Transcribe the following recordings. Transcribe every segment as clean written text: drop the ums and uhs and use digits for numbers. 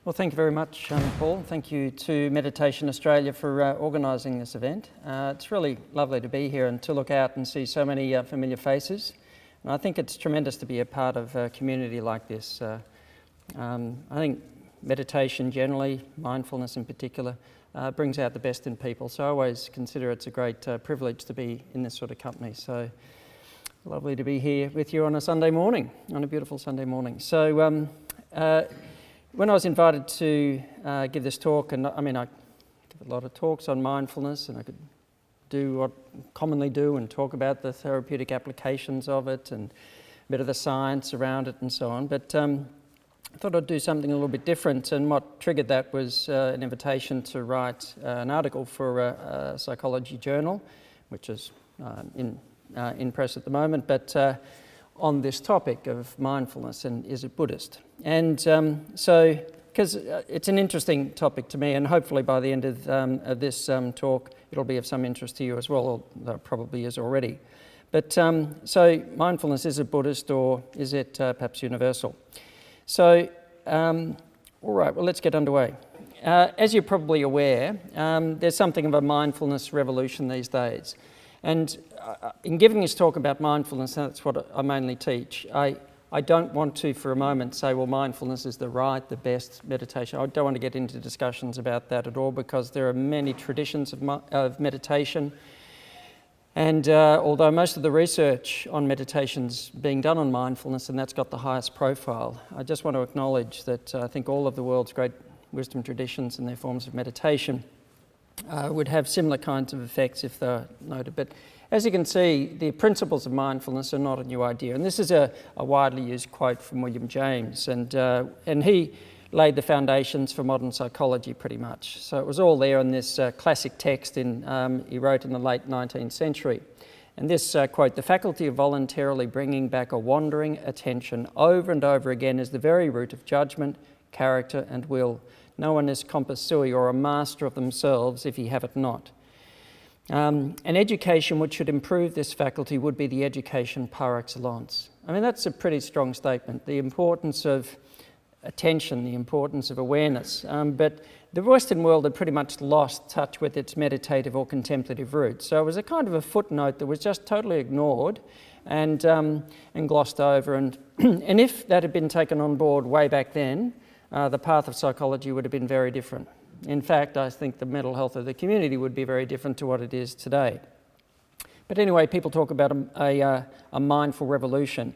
Well, thank you very much, Paul. Thank you to Meditation Australia for organising this event. It's really lovely to be here and to look out and see so many familiar faces. And I think it's tremendous to be a part of a community like this. I think meditation generally, mindfulness in particular, brings out the best in people. So I always consider it's a great privilege to be in this sort of company. So lovely to be here with you on a Sunday morning, on a beautiful Sunday morning. So when I was invited to give this talk, and I give a lot of talks on mindfulness, and I could do what I commonly do and talk about the therapeutic applications of it and a bit of the science around it and so on. But I thought I'd do something a little bit different, and what triggered that was an invitation to write an article for a psychology journal, which is in press at the moment, but on this topic of mindfulness and is it Buddhist? And so, because it's an interesting topic to me, and hopefully by the end of this talk, it'll be of some interest to you as well, although it probably is already. But so mindfulness, is it Buddhist or is it perhaps universal? So, all right, well, let's get underway. As you're probably aware, there's something of a mindfulness revolution these days. And in giving this talk about mindfulness, that's what I mainly teach. I don't want to for a moment say, well, mindfulness is the best meditation. I don't want to get into discussions about that at all, because there are many traditions of meditation. And although most of the research on meditation's being done on mindfulness, and that's got the highest profile, I just want to acknowledge that I think all of the world's great wisdom traditions and their forms of meditation would have similar kinds of effects if they're noted. But as you can see, the principles of mindfulness are not a new idea. And this is a widely used quote from William James. And he laid the foundations for modern psychology pretty much. So it was all there in this classic text he wrote in the late 19th century. And this quote, "The faculty of voluntarily bringing back a wandering attention over and over again is the very root of judgment, character and will. No one is compos sui, or a master of themselves, if he have it not. An education which should improve this faculty would be the education par excellence." I mean, that's a pretty strong statement. The importance of attention, the importance of awareness. But the Western world had pretty much lost touch with its meditative or contemplative roots. So it was a kind of a footnote that was just totally ignored and glossed over. And if that had been taken on board way back then, the path of psychology would have been very different. In fact, I think the mental health of the community would be very different to what it is today. But anyway, people talk about a mindful revolution.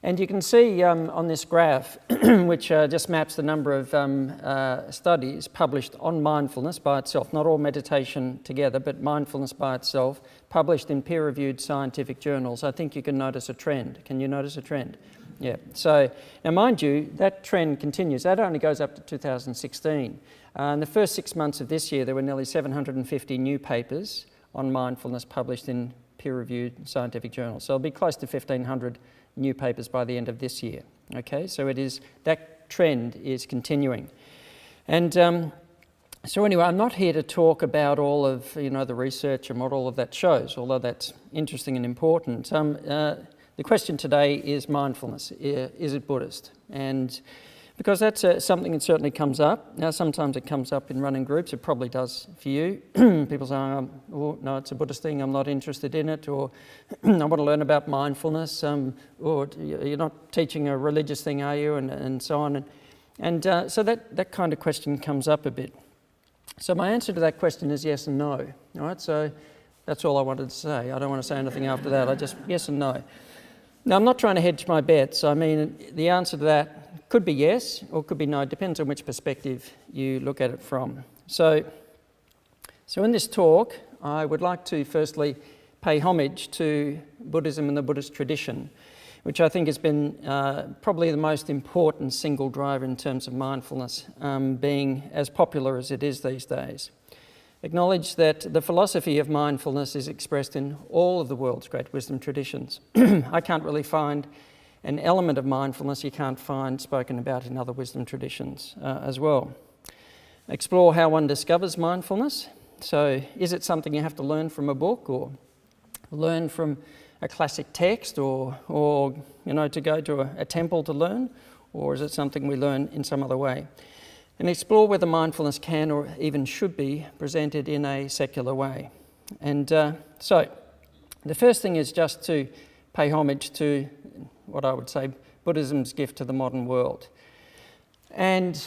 And you can see on this graph, which just maps the number of studies published on mindfulness by itself, not all meditation together, but mindfulness by itself, published in peer-reviewed scientific journals. I think you can notice a trend. Can you notice a trend? Yeah. So, now mind you, that trend continues. That only goes up to 2016. In the first 6 months of this year, there were nearly 750 new papers on mindfulness published in peer-reviewed scientific journals. So it'll be close to 1,500 new papers by the end of this year. Okay, so that trend is continuing. And so anyway, I'm not here to talk about all of the research and what all of that shows, although that's interesting and important. The question today is mindfulness. Is it Buddhist? And because that's something that certainly comes up. Now, sometimes it comes up in running groups. It probably does for you. People say, oh, no, it's a Buddhist thing. I'm not interested in it. Or I want to learn about mindfulness. Or you're not teaching a religious thing, are you? And so on. And so that kind of question comes up a bit. So my answer to that question is yes and no. All right, so that's all I wanted to say. I don't want to say anything after that. I just yes and no. Now, I'm not trying to hedge my bets. I mean, the answer to that could be yes or could be no. It depends on which perspective you look at it from. So in this talk, I would like to firstly pay homage to Buddhism and the Buddhist tradition, which I think has been probably the most important single driver in terms of mindfulness, being as popular as it is these days. Acknowledge that the philosophy of mindfulness is expressed in all of the world's great wisdom traditions. I can't really find an element of mindfulness you can't find spoken about in other wisdom traditions as well. Explore how one discovers mindfulness. So is it something you have to learn from a book or learn from a classic text or to go to a temple to learn? Or is it something we learn in some other way? and explore whether mindfulness can or even should be presented in a secular way. And so the first thing is just to pay homage to what I would say Buddhism's gift to the modern world. And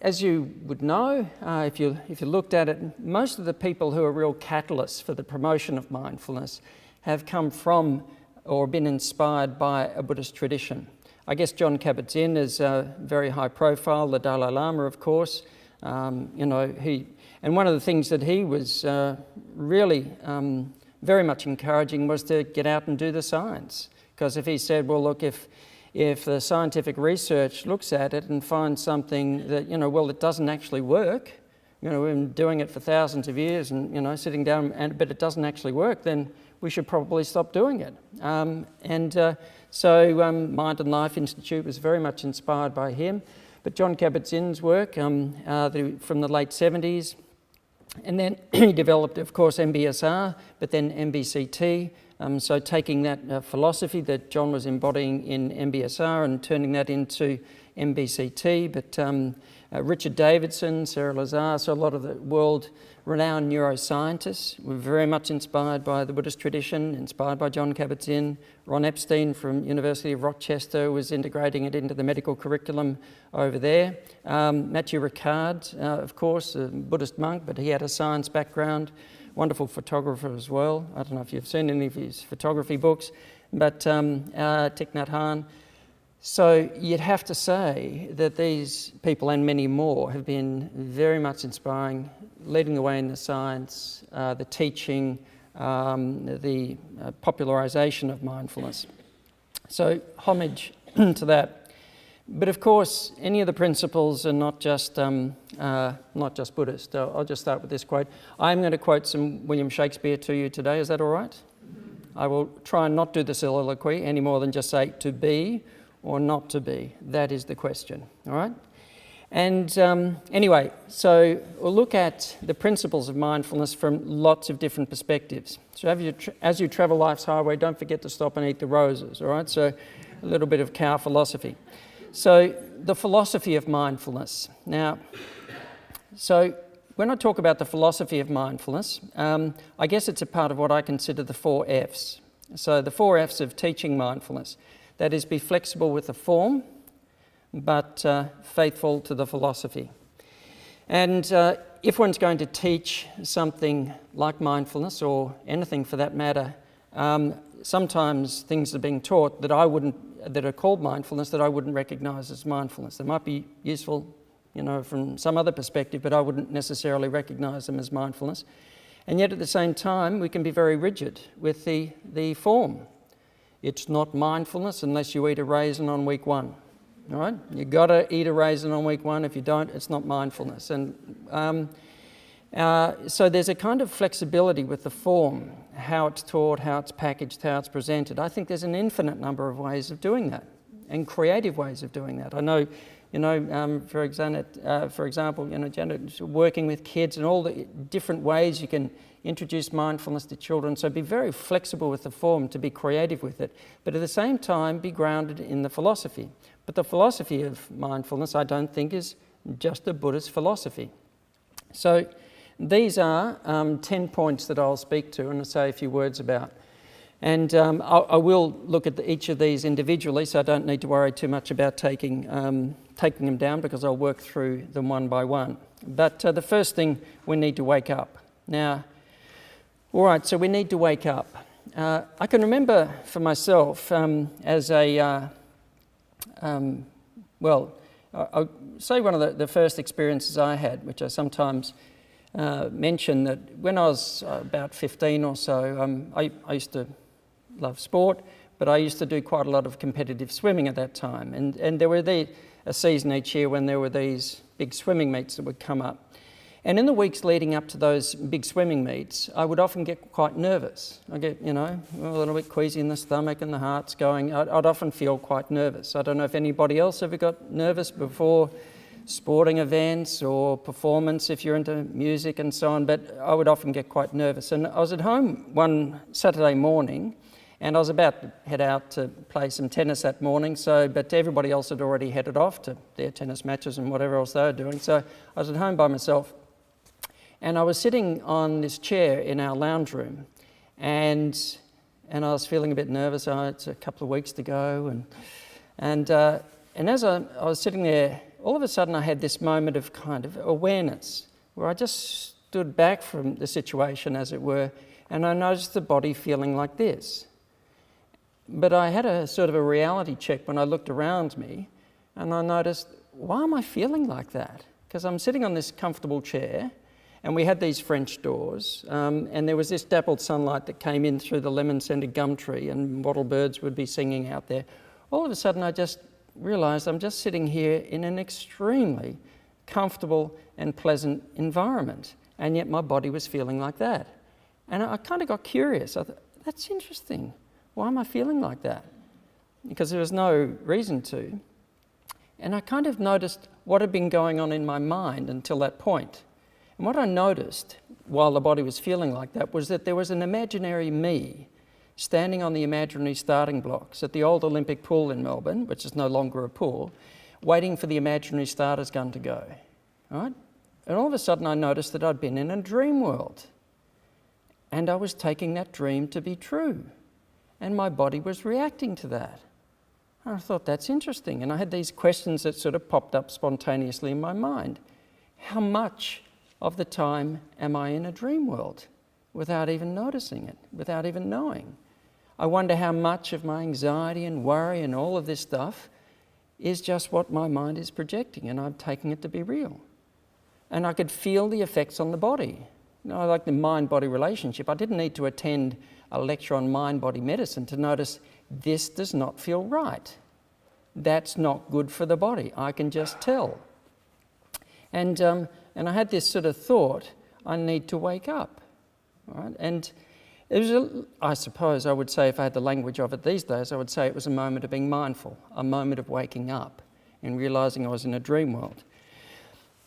as you would know, if you looked at it, most of the people who are real catalysts for the promotion of mindfulness have come from or been inspired by a Buddhist tradition. I guess Jon Kabat-Zinn is very high profile, the Dalai Lama, of course. And one of the things that he was really very much encouraging was to get out and do the science. Because if he said, well, look, if the scientific research looks at it and finds something that, well, it doesn't actually work, we've been doing it for thousands of years and, sitting down, but it doesn't actually work, then we should probably stop doing it. So Mind and Life Institute was very much inspired by him. But Jon Kabat-Zinn's work from the late 70s, and then he developed, of course, MBSR, but then MBCT. So taking that philosophy that John was embodying in MBSR and turning that into MBCT. But Richard Davidson, Sarah Lazar, so a lot of the world-renowned neuroscientists were very much inspired by the Buddhist tradition, inspired by Jon Kabat-Zinn. Ron Epstein from University of Rochester was integrating it into the medical curriculum over there. Matthew Ricard, of course, a Buddhist monk, but he had a science background. Wonderful photographer as well. I don't know if you've seen any of his photography books, but Thich Nhat Hanh. So you'd have to say that these people and many more have been very much inspiring, leading the way in the science, the teaching, the popularisation of mindfulness. So homage to that. But of course, any of the principles are not just Buddhist. I'll just start with this quote. I'm going to quote some William Shakespeare to you today. Is that all right? I will try and not do the soliloquy any more than just say to be or not to be. That is the question. All right? And anyway, so we'll look at the principles of mindfulness from lots of different perspectives. So as you travel life's highway, don't forget to stop and eat the roses. All right? So a little bit of cow philosophy. So the philosophy of mindfulness. Now, so when I talk about the philosophy of mindfulness, I guess it's a part of what I consider the 4 F's. So the 4 F's of teaching mindfulness. That is, be flexible with the form, but faithful to the philosophy. And if one's going to teach something like mindfulness, or anything for that matter, sometimes things are being taught that that are called mindfulness that I wouldn't recognise as mindfulness. They might be useful, from some other perspective, but I wouldn't necessarily recognise them as mindfulness. And yet at the same time, we can be very rigid with the form. It's not mindfulness unless you eat a raisin on week 1. All right? You've got to eat a raisin on week 1. If you don't, it's not mindfulness. And so there's a kind of flexibility with the form, how it's taught, how it's packaged, how it's presented. I think there's an infinite number of ways of doing that, and creative ways of doing that. I know, for example, Janet, working with kids and all the different ways you can introduce mindfulness to children. So be very flexible with the form, to be creative with it, but at the same time be grounded in the philosophy. But the philosophy of mindfulness, I don't think, is just a Buddhist philosophy. So these are 10 points that I'll speak to and say a few words about. And I will look at each of these individually, so I don't need to worry too much about taking them down, because I'll work through them one by one. But the first thing, we need to wake up. Now, all right, so we need to wake up. I can remember for myself as a, I'll say one of the first experiences I had, which I sometimes mention, that when I was about 15 or so, I used to love sport, but I used to do quite a lot of competitive swimming at that time. And there were a season each year when there were these big swimming meets that would come up. And in the weeks leading up to those big swimming meets, I would often get quite nervous. I get, a little bit queasy in the stomach and the heart's going. I'd often feel quite nervous. I don't know if anybody else ever got nervous before sporting events or performance, if you're into music and so on, but I would often get quite nervous. And I was at home one Saturday morning, And I was about to head out to play some tennis that morning, but everybody else had already headed off to their tennis matches and whatever else they were doing. So I was at home by myself. And I was sitting on this chair in our lounge room, and I was feeling a bit nervous. It's a couple of weeks to go. And as I was sitting there, all of a sudden I had this moment of kind of awareness, where I just stood back from the situation, as it were, and I noticed the body feeling like this. But I had a sort of a reality check when I looked around me, and I noticed, why am I feeling like that? Because I'm sitting on this comfortable chair, and we had these French doors, and there was this dappled sunlight that came in through the lemon-scented gum tree, and wattle birds would be singing out there. All of a sudden I just realised I'm just sitting here in an extremely comfortable and pleasant environment, and yet my body was feeling like that. And I kind of got curious. I thought, that's interesting. Why am I feeling like that? Because there was no reason to. And I kind of noticed what had been going on in my mind until that point. And what I noticed while the body was feeling like that was that there was an imaginary me standing on the imaginary starting blocks at the old Olympic pool in Melbourne, which is no longer a pool, waiting for the imaginary starter's gun to go. Right? And all of a sudden I noticed that I'd been in a dream world. And I was taking that dream to be true. And my body was reacting to that. And I thought, that's interesting. And I had these questions that sort of popped up spontaneously in my mind. How much of the time am I in a dream world without even noticing it, without even knowing? I wonder how much of my anxiety and worry and all of this stuff is just what my mind is projecting, and I'm taking it to be real. And I could feel the effects on the body. You know, like the mind-body relationship. I didn't need to attend a lecture on mind-body medicine to notice this does not feel right. That's not good for the body. I can just tell. And I had this sort of thought, I need to wake up. Right? And it was, I suppose I would say, if I had the language of it these days, I would say it was a moment of being mindful, a moment of waking up and realising I was in a dream world.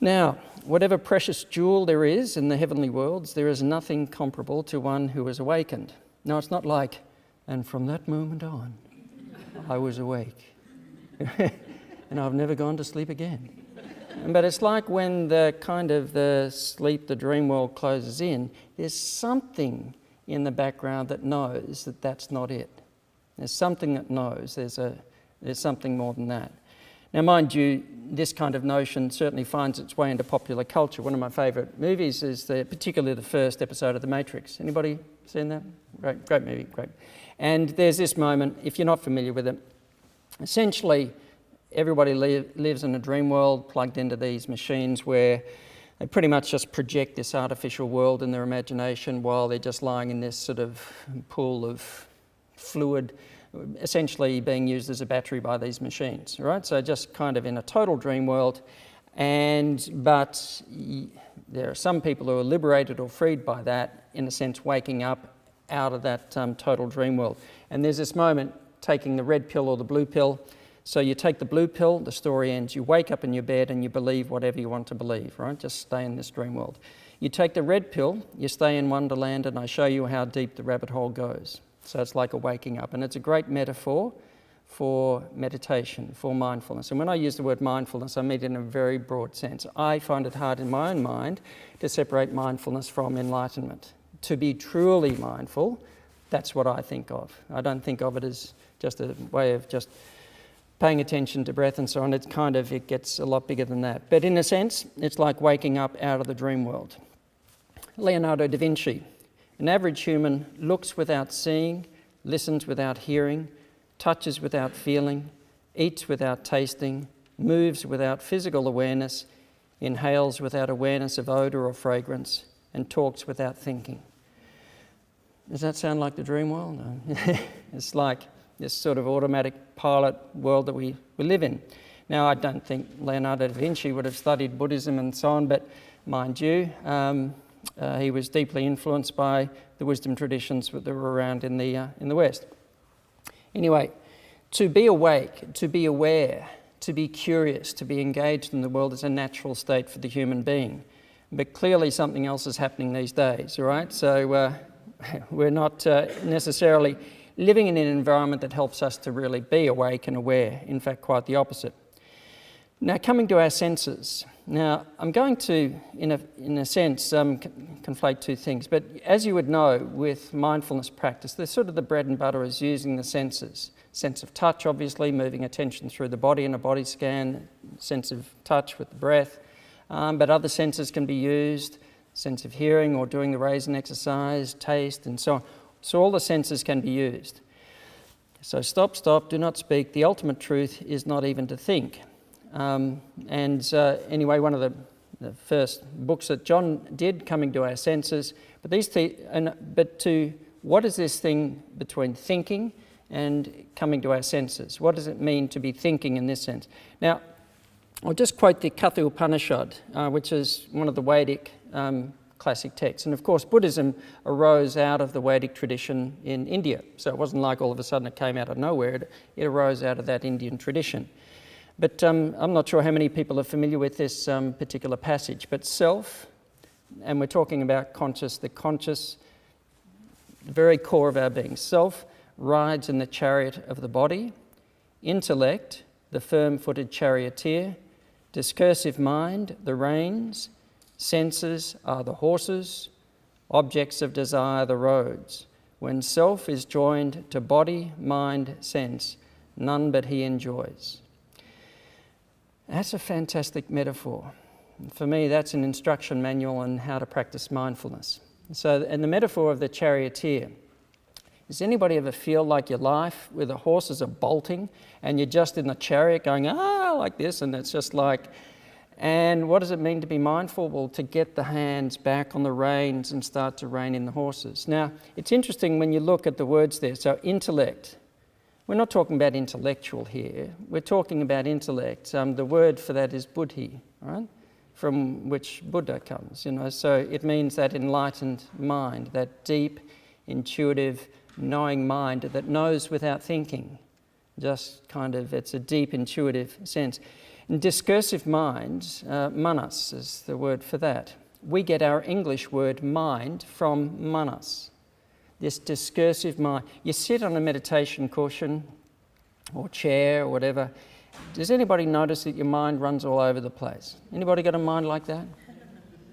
Now, whatever precious jewel there is in the heavenly worlds, there is nothing comparable to one who is awakened. Now, it's not like, and from that moment on, I was awake, and I've never gone to sleep again. But it's like when the sleep, the dream world closes in, there's something in the background that knows that that's not it. There's something that knows there's something more than that. Now, mind you, this kind of notion certainly finds its way into popular culture. One of my favourite movies is particularly the first episode of The Matrix. Anybody seen that? Great movie, great. And there's this moment, if you're not familiar with it, essentially everybody lives in a dream world plugged into these machines where they pretty much just project this artificial world in their imagination while they're just lying in this sort of pool of fluid, essentially being used as a battery by these machines, right? So just kind of in a total dream world, but there are some people who are liberated or freed by that, in a sense waking up out of that total dream world. And there's this moment taking the red pill or the blue pill. So you take the blue pill, the story ends, you wake up in your bed and you believe whatever you want to believe, right? Just stay in this dream world. You take the red pill, you stay in Wonderland, and I show you how deep the rabbit hole goes. So it's like a waking up, and it's a great metaphor for meditation, for mindfulness. And when I use the word mindfulness, I mean it in a very broad sense. I find it hard in my own mind to separate mindfulness from enlightenment. To be truly mindful, that's what I think of. I don't think of it as just a way of just paying attention to breath and so on. It gets a lot bigger than that. But in a sense, it's like waking up out of the dream world. Leonardo da Vinci. An average human looks without seeing, listens without hearing, touches without feeling, eats without tasting, moves without physical awareness, inhales without awareness of odour or fragrance, and talks without thinking. Does that sound like the dream world? No. It's like this sort of automatic pilot world that we live in. Now, I don't think Leonardo da Vinci would have studied Buddhism and so on, but mind you, he was deeply influenced by the wisdom traditions that were around in the West. Anyway, to be awake, to be aware, to be curious, to be engaged in the world is a natural state for the human being. But clearly something else is happening these days, all right? So we're not necessarily living in an environment that helps us to really be awake and aware. In fact, quite the opposite. Now, coming to our senses. Now, I'm going to, in a sense, conflate two things. But as you would know, with mindfulness practice, the sort of the bread and butter is using the senses. Sense of touch, obviously, moving attention through the body in a body scan, sense of touch with the breath. But other senses can be used, sense of hearing or doing the raising exercise, taste, and so on. So all the senses can be used. So stop, do not speak. The ultimate truth is not even to think. Anyway, one of the first books that John did, Coming to Our Senses, what is this thing between thinking and coming to our senses? What does it mean to be thinking in this sense? Now, I'll just quote the Katha Upanishad, which is one of the Vedic classic texts. And of course, Buddhism arose out of the Vedic tradition in India. So it wasn't like all of a sudden it came out of nowhere. It arose out of that Indian tradition. But I'm not sure how many people are familiar with this particular passage. But self, and we're talking about the very core of our being. Self rides in the chariot of the body. Intellect, the firm-footed charioteer. Discursive mind, the reins. Senses are the horses. Objects of desire, the roads. When self is joined to body, mind, sense, none but he enjoys. That's a fantastic metaphor. For me, that's an instruction manual on how to practice mindfulness. So, and the metaphor of the charioteer. Does anybody ever feel like your life where the horses are bolting and you're just in the chariot going, like this, and it's just like, and what does it mean to be mindful? Well, to get the hands back on the reins and start to rein in the horses. Now, it's interesting when you look at the words there. So intellect. We're not talking about intellectual here. We're talking about intellect. The word for that is buddhi, right? From which Buddha comes, So it means that enlightened mind, that deep, intuitive, knowing mind that knows without thinking. Just it's a deep, intuitive sense. And discursive mind, manas is the word for that. We get our English word mind from manas. This discursive mind. You sit on a meditation cushion or chair or whatever. Does anybody notice that your mind runs all over the place? Anybody got a mind like that?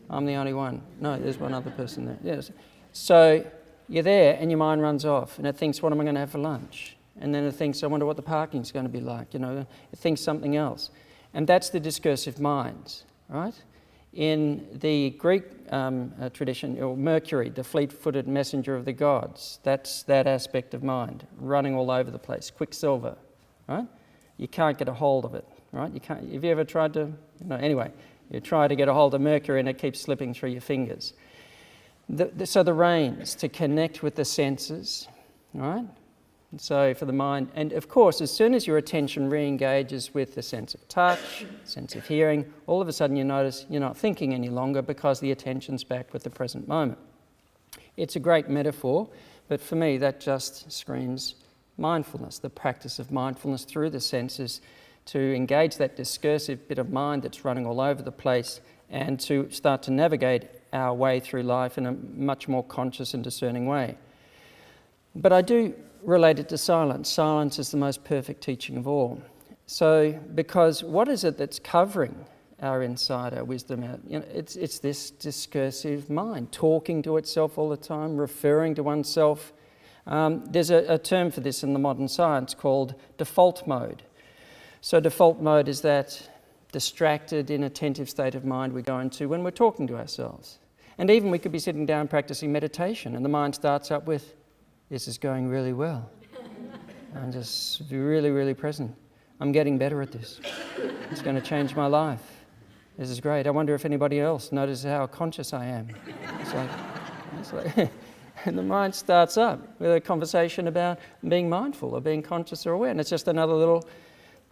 I'm the only one. No, there's one other person there. Yes. So you're there and your mind runs off and it thinks, what am I going to have for lunch? And then it thinks, I wonder what the parking's going to be like. It thinks something else. And that's the discursive mind, right? In the Greek tradition, or Mercury, the fleet-footed messenger of the gods, that's that aspect of mind, running all over the place. Quicksilver, right? You can't get a hold of it, right? You can't. Have you ever tried to? Anyway, you try to get a hold of Mercury and it keeps slipping through your fingers. So the reins, to connect with the senses, right? So for the mind, and of course, as soon as your attention re-engages with the sense of touch, sense of hearing, all of a sudden you notice you're not thinking any longer because the attention's back with the present moment. It's a great metaphor, but for me that just screams mindfulness, the practice of mindfulness through the senses to engage that discursive bit of mind that's running all over the place and to start to navigate our way through life in a much more conscious and discerning way. But I do relate it to silence. Silence is the most perfect teaching of all. So, because what is it that's covering our insight, our wisdom? It's this discursive mind, talking to itself all the time, referring to oneself. There's a term for this in the modern science called default mode. So default mode is that distracted, inattentive state of mind we go into when we're talking to ourselves. And even we could be sitting down practicing meditation and the mind starts up with, this is going really well. I'm just really, really present. I'm getting better at this. It's going to change my life. This is great. I wonder if anybody else notices how conscious I am. It's like and the mind starts up with a conversation about being mindful or being conscious or aware. And it's just another little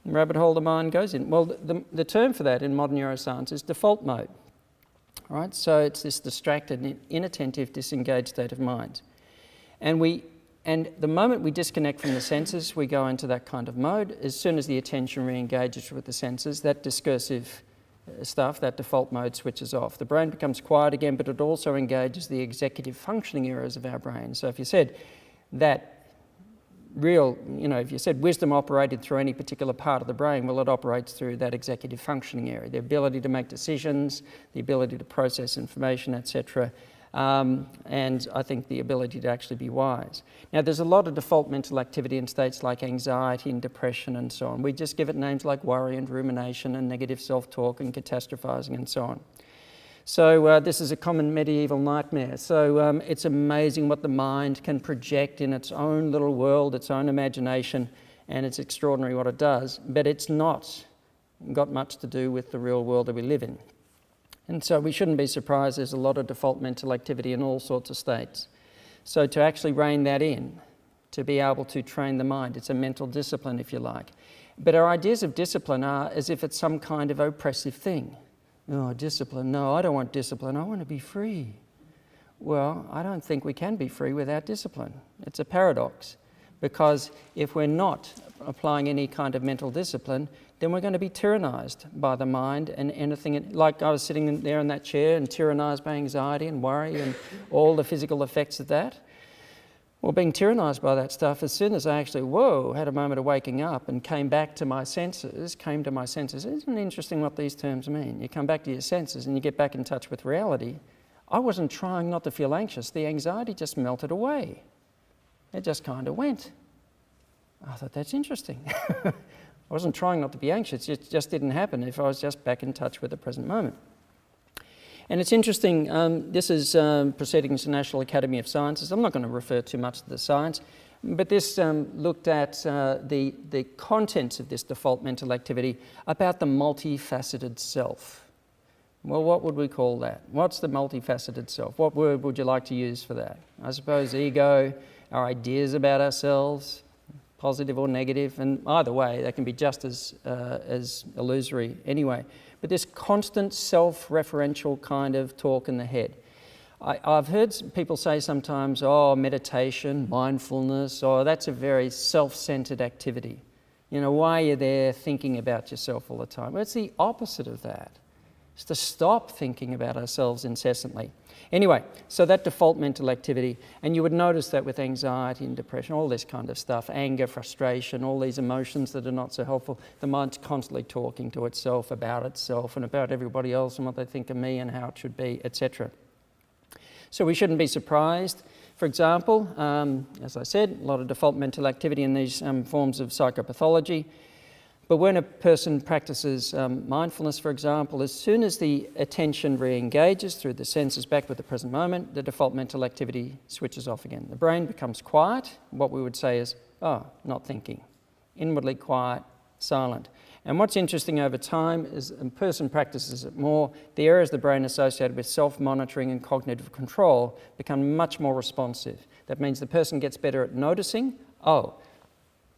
rabbit hole the mind goes in. Well, the term for that in modern neuroscience is default mode. Right? So it's this distracted, inattentive, disengaged state of mind. And the moment we disconnect from the senses, we go into that kind of mode. As soon as the attention re-engages with the senses, that discursive stuff, that default mode switches off. The brain becomes quiet again, but it also engages the executive functioning areas of our brain. So if you said that real, if you said wisdom operated through any particular part of the brain, well, it operates through that executive functioning area, the ability to make decisions, the ability to process information, etc. And I think the ability to actually be wise. Now, there's a lot of default mental activity in states like anxiety and depression and so on. We just give it names like worry and rumination and negative self-talk and catastrophizing and so on. So this is a common medieval nightmare. So it's amazing what the mind can project in its own little world, its own imagination, and it's extraordinary what it does, but it's not got much to do with the real world that we live in. And so we shouldn't be surprised there's a lot of default mental activity in all sorts of states. So to actually rein that in, to be able to train the mind, it's a mental discipline, if you like. But our ideas of discipline are as if it's some kind of oppressive thing. Oh, discipline. No, I don't want discipline. I want to be free. Well, I don't think we can be free without discipline. It's a paradox, because if we're not applying any kind of mental discipline, then we're going to be tyrannized by the mind and anything. Like I was sitting there in that chair and tyrannized by anxiety and worry and all the physical effects of that. Well, being tyrannized by that stuff, as soon as I actually, had a moment of waking up and came to my senses, isn't it interesting what these terms mean? You come back to your senses and you get back in touch with reality. I wasn't trying not to feel anxious. The anxiety just melted away. It just kind of went. I thought, that's interesting. I wasn't trying not to be anxious. It just didn't happen if I was just back in touch with the present moment. And it's interesting, this is Proceedings of the National Academy of Sciences. I'm not going to refer too much to the science, but this looked at the contents of this default mental activity about the multifaceted self. Well, what would we call that? What's the multifaceted self? What word would you like to use for that? I suppose ego, our ideas about ourselves, positive or negative, and either way, they can be just as illusory anyway. But this constant self-referential kind of talk in the head. I've heard people say sometimes, meditation, mindfulness, that's a very self-centered activity. Why are you there thinking about yourself all the time? Well, it's the opposite of that. It's to stop thinking about ourselves incessantly. Anyway, so that default mental activity, and you would notice that with anxiety and depression, all this kind of stuff, anger, frustration, all these emotions that are not so helpful, the mind's constantly talking to itself and about everybody else and what they think of me and how it should be, etc. So we shouldn't be surprised. For example, as I said, a lot of default mental activity in these forms of psychopathology. But when a person practices mindfulness, for example, as soon as the attention re-engages through the senses back with the present moment, the default mental activity switches off again. The brain becomes quiet. What we would say is, not thinking. Inwardly quiet, silent. And what's interesting over time is a person practices it more, the areas of the brain associated with self-monitoring and cognitive control become much more responsive. That means the person gets better at noticing,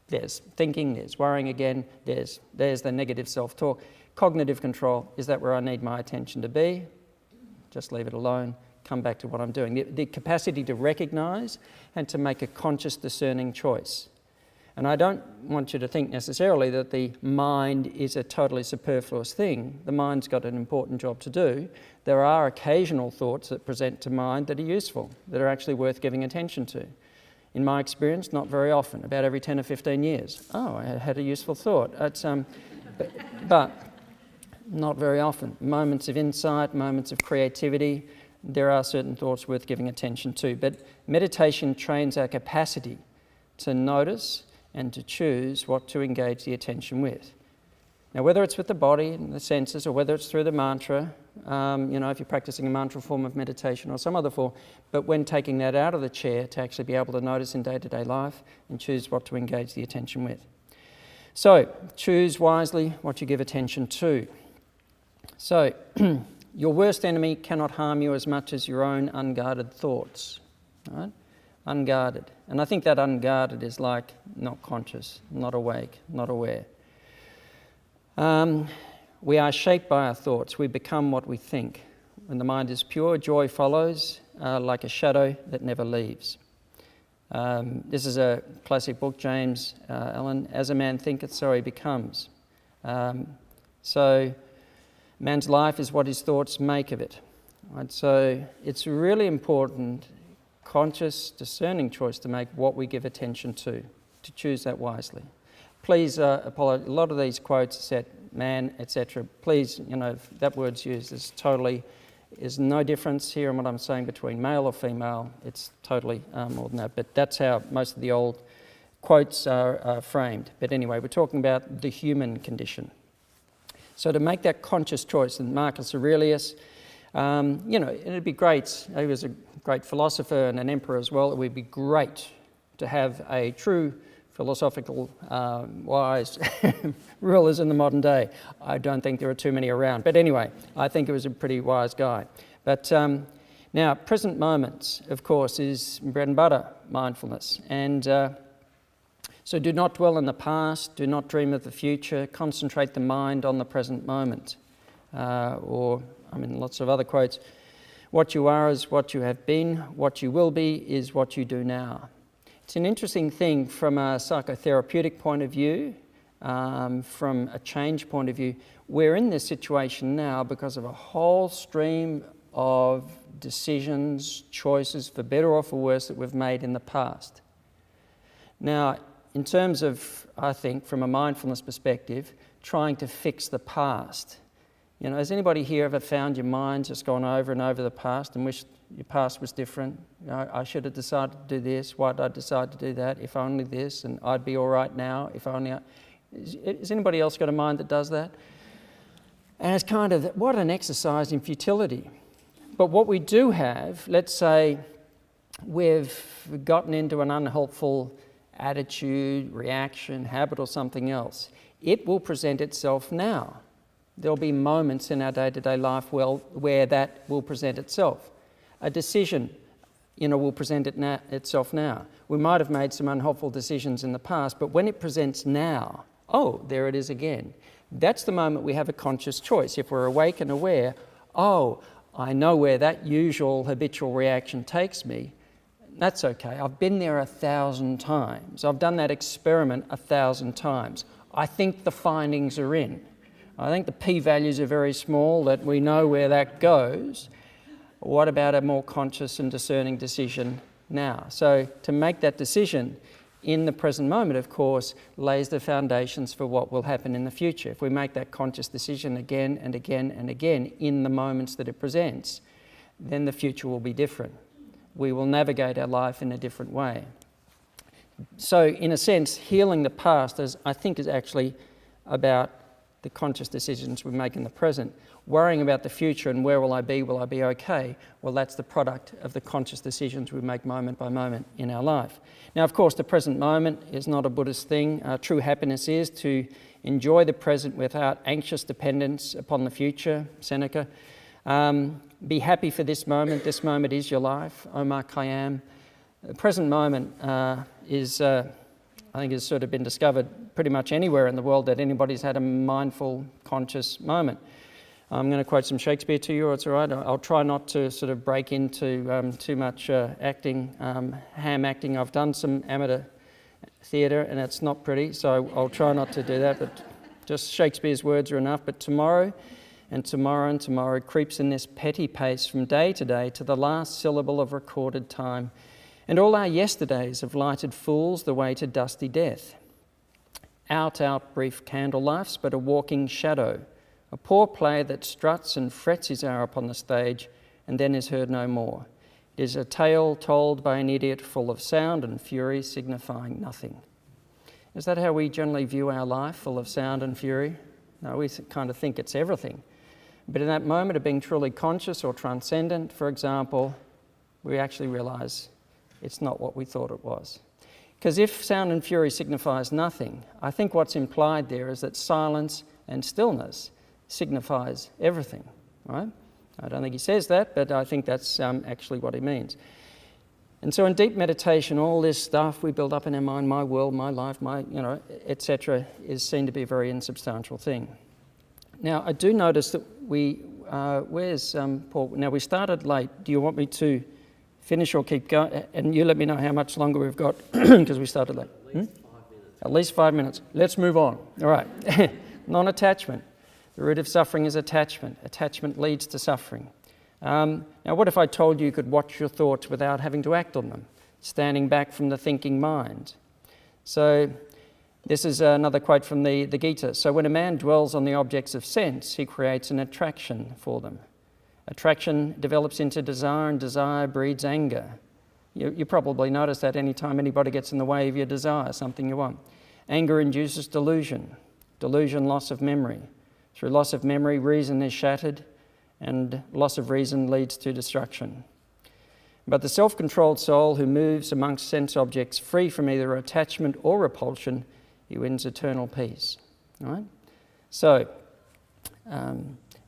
there's thinking, there's worrying again, there's the negative self-talk. Cognitive control, is that where I need my attention to be? Just leave it alone, come back to what I'm doing. The capacity to recognise and to make a conscious discerning choice. And I don't want you to think necessarily that the mind is a totally superfluous thing. The mind's got an important job to do. There are occasional thoughts that present to mind that are useful, that are actually worth giving attention to. In my experience, not very often, about every 10 or 15 years. I had a useful thought. But not very often. Moments of insight, moments of creativity, there are certain thoughts worth giving attention to. But meditation trains our capacity to notice and to choose what to engage the attention with. Now, whether it's with the body and the senses or whether it's through the mantra, if you're practicing a mantra form of meditation or some other form, but when taking that out of the chair to actually be able to notice in day-to-day life and choose what to engage the attention with. So, choose wisely what you give attention to. So, your worst enemy cannot harm you as much as your own unguarded thoughts. Right? Unguarded. And I think that unguarded is like not conscious, not awake, not aware. We are shaped by our thoughts. We become what we think. When the mind is pure, joy follows like a shadow that never leaves. This is a classic book, James Allen, As a Man Thinketh, So He Becomes. So man's life is what his thoughts make of it. Right? So it's really important, conscious, discerning choice to make what we give attention to. to choose that wisely. Please, apologize. A lot of these quotes said man, etc. Please, if that word's used is no difference here in what I'm saying between male or female. It's totally more than that. But that's how most of the old quotes are framed. But anyway, we're talking about the human condition. So to make that conscious choice, and Marcus Aurelius, it'd be great. He was a great philosopher and an emperor as well. It would be great to have a true philosophical, wise rulers in the modern day. I don't think there are too many around. But anyway, I think he was a pretty wise guy. But now, present moments, of course, is bread and butter mindfulness. And so do not dwell in the past, do not dream of the future, concentrate the mind on the present moment. Lots of other quotes. What you are is what you have been, what you will be is what you do now. It's an interesting thing from a psychotherapeutic point of view, from a change point of view. We're in this situation now because of a whole stream of decisions, choices, for better or for worse, that we've made in the past. Now, in terms of, I think, from a mindfulness perspective, trying to fix the past. Has anybody here ever found your mind just gone over and over the past and wished your past was different? I should have decided to do this. Why did I decide to do that? If only this, and I'd be all right now. If only Has anybody else got a mind that does that? And it's kind of, what an exercise in futility. But what we do have, let's say we've gotten into an unhelpful attitude, reaction, habit, or something else. It will present itself now. There'll be moments in our day-to-day life where that will present itself. A decision, will present itself now. We might have made some unhelpful decisions in the past, but when it presents now, there it is again. That's the moment we have a conscious choice. If we're awake and aware, I know where that usual habitual reaction takes me. That's okay. I've been there 1,000 times. I've done that experiment 1,000 times. I think the findings are in. I think the p-values are very small, that we know where that goes. What about a more conscious and discerning decision now? So to make that decision in the present moment, of course, lays the foundations for what will happen in the future. If we make that conscious decision again and again and again in the moments that it presents, then the future will be different. We will navigate our life in a different way. So in a sense, healing the past, I think, is actually about the conscious decisions we make in the present. Worrying about the future and where will I be okay? Well, that's the product of the conscious decisions we make moment by moment in our life. Now, of course, the present moment is not a Buddhist thing. True happiness is to enjoy the present without anxious dependence upon the future, Seneca. Be happy for this moment. This moment is your life. Omar Khayyam. The present moment I think has sort of been discovered pretty much anywhere in the world that anybody's had a mindful, conscious moment. I'm going to quote some Shakespeare to you, it's all right. I'll try not to sort of break into too much acting, ham acting. I've done some amateur theatre and it's not pretty, so I'll try not to do that, but just Shakespeare's words are enough. But tomorrow and tomorrow and tomorrow creeps in this petty pace from day to day to the last syllable of recorded time. And all our yesterdays have lighted fools the way to dusty death. Out, brief candle life's but a walking shadow, a poor play that struts and frets his hour upon the stage and then is heard no more. It is a tale told by an idiot full of sound and fury, signifying nothing. Is that how we generally view our life, full of sound and fury? No, we kind of think it's everything. But in that moment of being truly conscious or transcendent, for example, we actually realise it's not what we thought it was. Because if sound and fury signifies nothing, I think what's implied there is that silence and stillness signifies everything, right? I don't think he says that, but I think that's actually what he means. And so in deep meditation, all this stuff we build up in our mind, my world, my life, etc., is seen to be a very insubstantial thing. Now, I do notice that where's Paul? Now, we started late. Do you want me to finish or keep going? And you let me know how much longer we've got because we started late. At least 5 minutes. At least 5 minutes. Let's move on. All right. Non-attachment. The root of suffering is attachment. Attachment leads to suffering. Now, what if I told you could watch your thoughts without having to act on them, standing back from the thinking mind? So this is another quote from the Gita. So when a man dwells on the objects of sense, he creates an attraction for them. Attraction develops into desire, and desire breeds anger. You probably notice that any time anybody gets in the way of your desire, something you want. Anger induces delusion. Delusion, loss of memory. Through loss of memory, reason is shattered, and loss of reason leads to destruction. But the self-controlled soul who moves amongst sense objects free from either attachment or repulsion, he wins eternal peace. All right? So,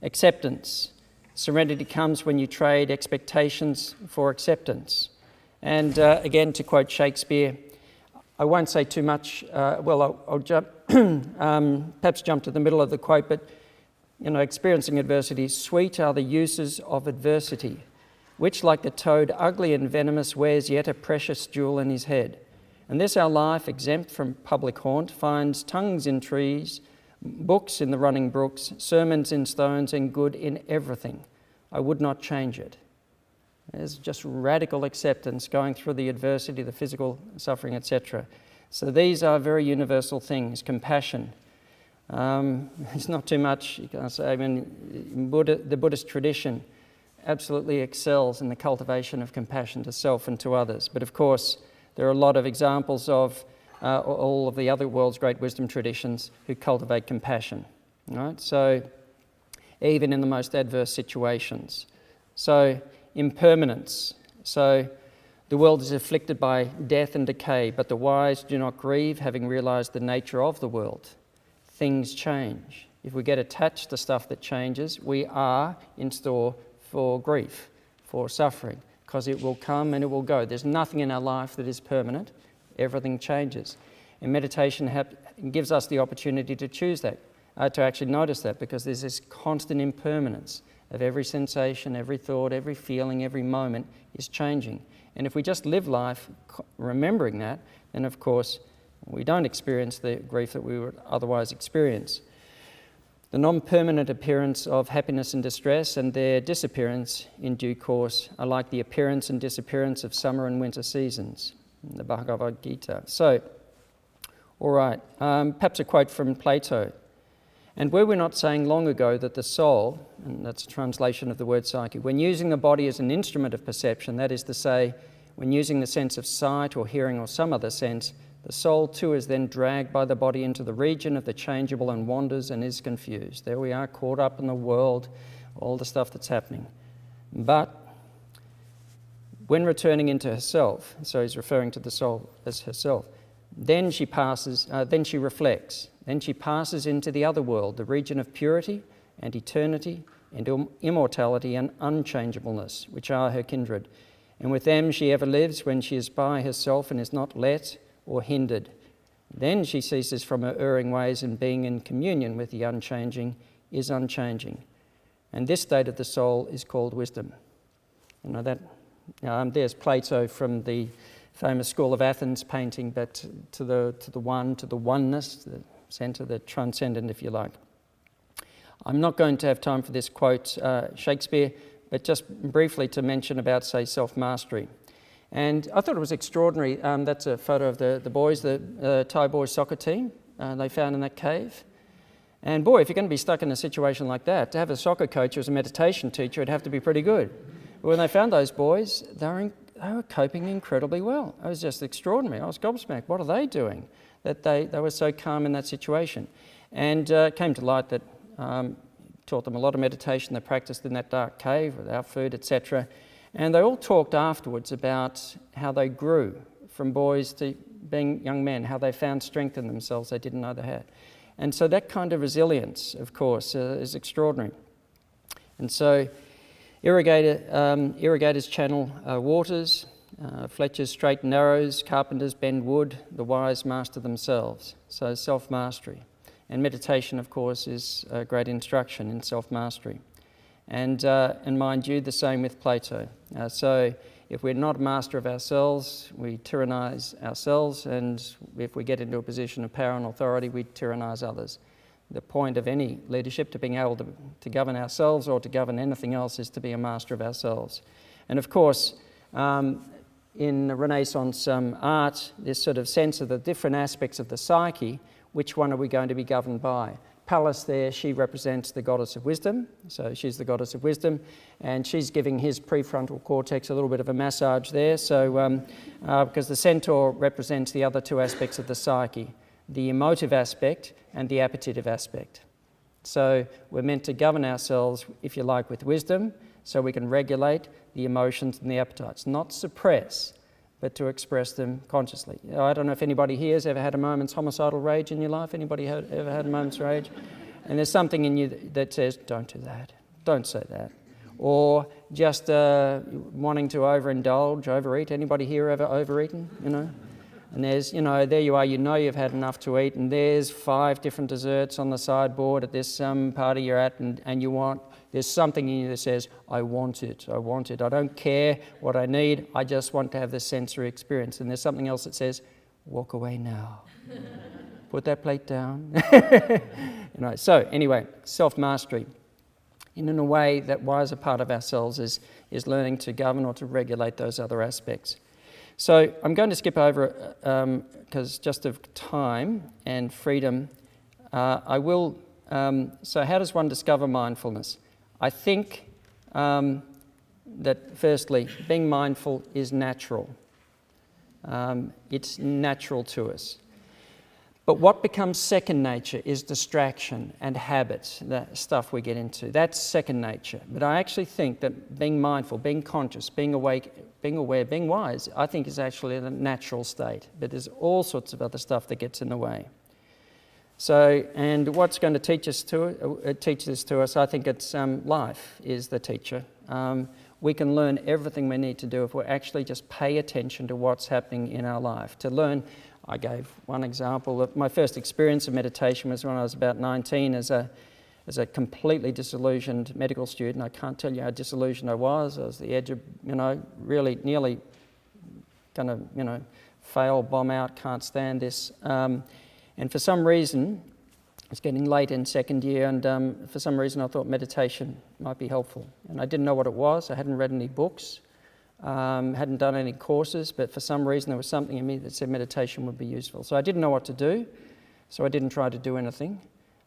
acceptance. Serenity comes when you trade expectations for acceptance. And again, to quote Shakespeare, I won't say too much. I'll jump, perhaps jump to the middle of the quote, but experiencing adversity. Sweet are the uses of adversity, which, like the toad, ugly and venomous, wears yet a precious jewel in his head. And this our life, exempt from public haunt, finds tongues in trees, books in the running brooks, sermons in stones, and good in everything. I would not change it. There's just radical acceptance going through the adversity, the physical suffering, etc. So these are very universal things. Compassion. It's not too much, you can say. I mean, the Buddhist tradition absolutely excels in the cultivation of compassion to self and to others. But of course, there are a lot of examples of all of the other world's great wisdom traditions who cultivate compassion. Right? So even in the most adverse situations. So impermanence. So the world is afflicted by death and decay, but the wise do not grieve, having realised the nature of the world. Things change. If we get attached to stuff that changes, we are in store for grief, for suffering, because it will come and it will go. There's nothing in our life that is permanent. Everything changes. And meditation gives us the opportunity to choose that, to actually notice that, because there's this constant impermanence of every sensation, every thought, every feeling, every moment is changing. And if we just live life remembering that, then of course we don't experience the grief that we would otherwise experience. The non-permanent appearance of happiness and distress and their disappearance in due course are like the appearance and disappearance of summer and winter seasons, in the Bhagavad Gita. So, all right, perhaps a quote from Plato. And were we not saying long ago that the soul, and that's a translation of the word psyche, when using the body as an instrument of perception, that is to say, when using the sense of sight or hearing or some other sense, the soul too is then dragged by the body into the region of the changeable and wanders and is confused. There we are, caught up in the world, all the stuff that's happening. But when returning into herself, so he's referring to the soul as herself, then she reflects. Then she passes into the other world, the region of purity and eternity and immortality and unchangeableness, which are her kindred. And with them she ever lives when she is by herself and is not let or hindered. Then she ceases from her erring ways, and being in communion with the unchanging is unchanging. And this state of the soul is called wisdom. There's Plato from the famous School of Athens painting, but to the oneness, the centre, the transcendent, if you like. I'm not going to have time for this quote, Shakespeare, but just briefly to mention about, say, self-mastery. And I thought it was extraordinary. That's a photo of the boys, the Thai boys soccer team they found in that cave. And boy, if you're going to be stuck in a situation like that, to have a soccer coach as a meditation teacher, it'd have to be pretty good. But when they found those boys, they were coping incredibly well. It was just extraordinary. I was gobsmacked. What are they doing? That they were so calm in that situation. And it came to light that taught them a lot of meditation they practiced in that dark cave without food, etc. And they all talked afterwards about how they grew from boys to being young men, how they found strength in themselves they didn't know they had. And so that kind of resilience, of course, is extraordinary. And so irrigators channel waters, fletchers straighten arrows, carpenters bend wood, the wise master themselves. So self-mastery. And meditation, of course, is a great instruction in self-mastery. And mind you, the same with Plato. So if we're not a master of ourselves, we tyrannize ourselves, and if we get into a position of power and authority, we tyrannize others. The point of any leadership, to being able to govern ourselves or to govern anything else, is to be a master of ourselves. And of course, in Renaissance art, this sort of sense of the different aspects of the psyche, which one are we going to be governed by? Pallas there, she represents the goddess of wisdom, so she's the goddess of wisdom, and she's giving his prefrontal cortex a little bit of a massage there, so because the centaur represents the other two aspects of the psyche, the emotive aspect and the appetitive aspect. So we're meant to govern ourselves, if you like, with wisdom, so we can regulate the emotions and the appetites, not suppress, but to express them consciously. I don't know if anybody here has ever had a moment's homicidal rage in your life. Anybody ever had a moment's rage? And there's something in you that says, don't do that, don't say that. Or just wanting to overindulge, overeat. Anybody here ever overeaten, you know? And there's, you know, there you are, you know you've had enough to eat, and there's 5 different desserts on the sideboard at this party you're at, and you want, there's something in you that says, I want it, I don't care what I need, I just want to have this sensory experience. And there's something else that says, walk away now. Put that plate down. You know, so anyway, self-mastery. And in a way, that wiser part of ourselves is learning to govern or to regulate those other aspects. So I'm going to skip over, because just of time and freedom, I will, so how does one discover mindfulness? I think that firstly, being mindful is natural. It's natural to us. But what becomes second nature is distraction and habits, the stuff we get into. That's second nature. But I actually think that being mindful, being conscious, being awake, being aware, being wise, I think is actually a natural state. But there's all sorts of other stuff that gets in the way. So, and what's going to teach this to us, I think it's life is the teacher. We can learn everything we need to do if we actually just pay attention to what's happening in our life. To learn, I gave one example. My first experience of meditation was when I was about 19 as a completely disillusioned medical student. I can't tell you how disillusioned I was. I was at the edge of, really nearly going to, fail, bomb out, can't stand this. And for some reason, it's getting late in second year, and for some reason I thought meditation might be helpful. And I didn't know what it was. I hadn't read any books, hadn't done any courses, but for some reason there was something in me that said meditation would be useful. So I didn't know what to do, so I didn't try to do anything.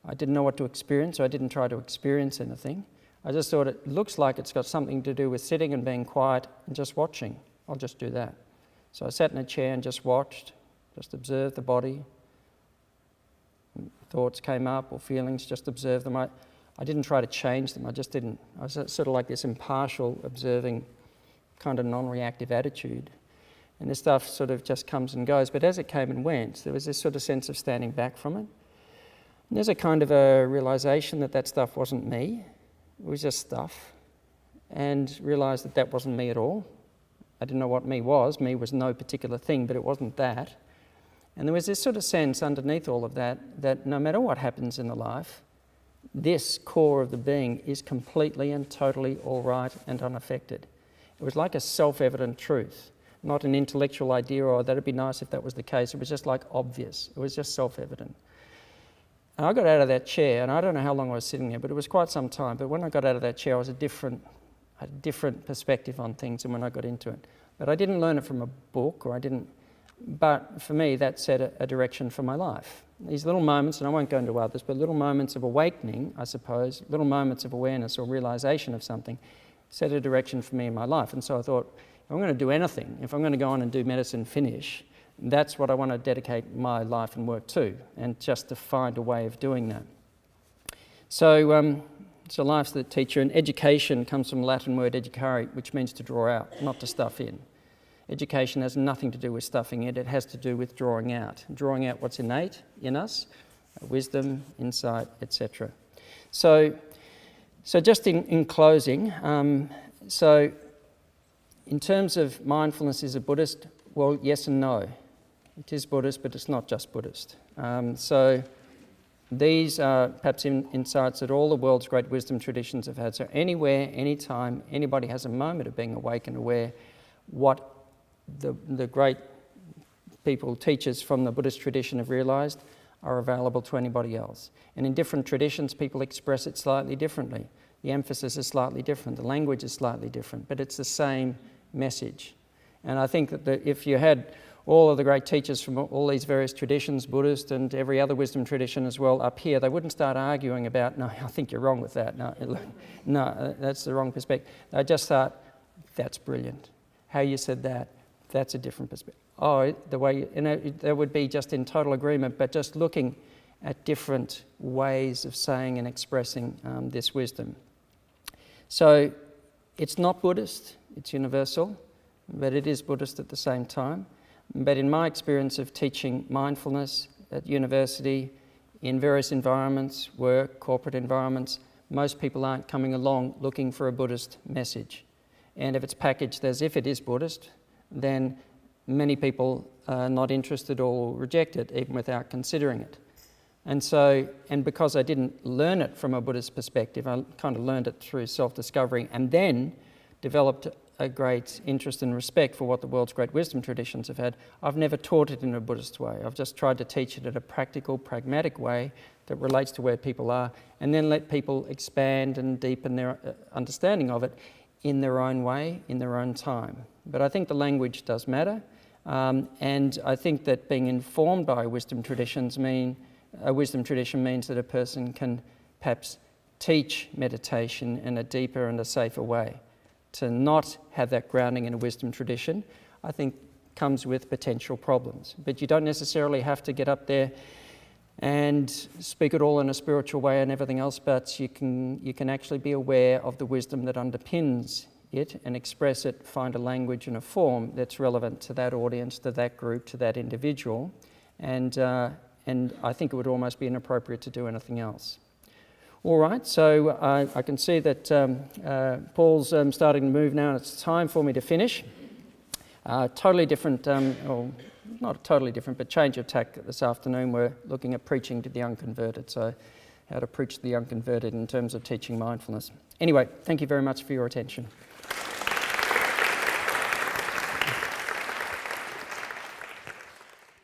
I didn't know what to experience, so I didn't try to experience anything. I just thought it looks like it's got something to do with sitting and being quiet and just watching. I'll just do that. So I sat in a chair and just watched, just observed the body. Thoughts came up or feelings, just observe them. I didn't try to change them, I just didn't. I was sort of like this impartial, observing, kind of non-reactive attitude. And this stuff sort of just comes and goes. But as it came and went, there was this sort of sense of standing back from it. And there's a kind of a realization that stuff wasn't me. It was just stuff. And realized that that wasn't me at all. I didn't know what me was. Me was no particular thing, but it wasn't that. And there was this sort of sense underneath all of that, that no matter what happens in the life, this core of the being is completely and totally all right and unaffected. It was like a self-evident truth, not an intellectual idea, or that'd be nice if that was the case. It was just like obvious. It was just self-evident. And I got out of that chair, and I don't know how long I was sitting there, but it was quite some time. But when I got out of that chair, I had a different perspective on things than when I got into it. But I didn't learn it from a book, but for me, that set a direction for my life. These little moments, and I won't go into others, but little moments of awakening, I suppose, little moments of awareness or realization of something, set a direction for me in my life. And so I thought, if I'm going to do anything, if I'm going to go on and do medicine finish, that's what I want to dedicate my life and work to, and just to find a way of doing that. So life's the teacher, and education comes from the Latin word educare, which means to draw out, not to stuff in. Education has nothing to do with stuffing it, it has to do with drawing out what's innate in us, wisdom, insight, etc. So just in closing, so in terms of mindfulness, is it Buddhist? Well, yes and no. It is Buddhist, but it's not just Buddhist. So these are perhaps insights that all the world's great wisdom traditions have had. So anywhere, anytime, anybody has a moment of being awake and aware, what the great people, teachers from the Buddhist tradition have realised are available to anybody else. And in different traditions, people express it slightly differently. The emphasis is slightly different, the language is slightly different, but it's the same message. And I think that if you had all of the great teachers from all these various traditions, Buddhist and every other wisdom tradition as well, up here, they wouldn't start arguing about, no, I think you're wrong with that. No, that's the wrong perspective. They just start, that's brilliant. How you said that, that's a different perspective. Oh, the way, there would be just in total agreement, but just looking at different ways of saying and expressing this wisdom. So it's not Buddhist, it's universal, but it is Buddhist at the same time. But in my experience of teaching mindfulness at university, in various environments, work, corporate environments, most people aren't coming along looking for a Buddhist message. And if it's packaged as if it is Buddhist, then many people are not interested or reject it, even without considering it. And because I didn't learn it from a Buddhist perspective, I kind of learned it through self-discovery and then developed a great interest and respect for what the world's great wisdom traditions have had. I've never taught it in a Buddhist way. I've just tried to teach it in a practical, pragmatic way that relates to where people are, and then let people expand and deepen their understanding of it in their own way, in their own time. But I think the language does matter, and I think that being informed by a wisdom tradition means that a person can perhaps teach meditation in a deeper and a safer way. To not have that grounding in a wisdom tradition, I think, comes with potential problems. But you don't necessarily have to get up there and speak it all in a spiritual way and everything else, but you can actually be aware of the wisdom that underpins it and express it, find a language and a form that's relevant to that audience, to that group, to that individual, and I think it would almost be inappropriate to do anything else. All right, so I can see that Paul's starting to move now, and it's time for me to finish. Totally different, or not totally different, but change of tack this afternoon. We're looking at preaching to the unconverted, so how to preach to the unconverted in terms of teaching mindfulness. Anyway, thank you very much for your attention.